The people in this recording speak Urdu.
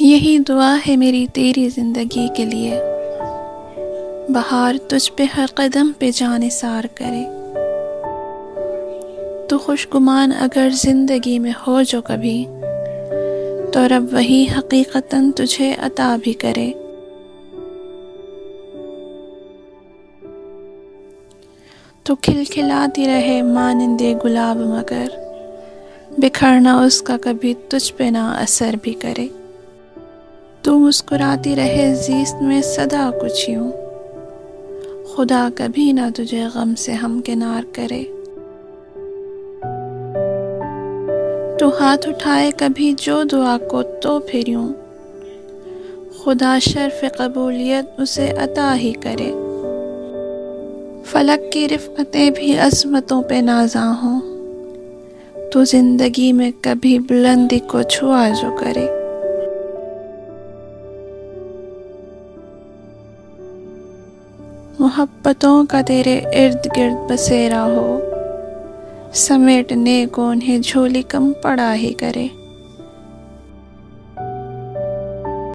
یہی دعا ہے میری تیری زندگی کے لیے، بہار تجھ پہ ہر قدم پہ جاں نثار کرے۔ تو خوش گمان اگر زندگی میں ہو جو کبھی، تو رب وہی حقیقتاً تجھے عطا بھی کرے۔ تو کھلکھلاتی رہے مانند گلاب مگر، بکھرنا اس کا کبھی تجھ پہ نہ اثر بھی کرے۔ تو مسکراتی رہے زیست میں سدا کچھ یوں، خدا کبھی نہ تجھے غم سے ہمکنار کرے۔ تو ہاتھ اٹھائے کبھی جو دعا کو تو پھر یوں، خدا شرف قبولیت اسے عطا ہی کرے۔ فلک کی رفعتیں بھی عظمتوں پہ نازاں ہوں، تو زندگی میں کبھی بلندی کو چھوا جو کرے۔ محبتوں کا تیرے ارد گرد بسیرا ہو، سمیٹنے کو انہیں جھولی کم پڑا ہی کرے۔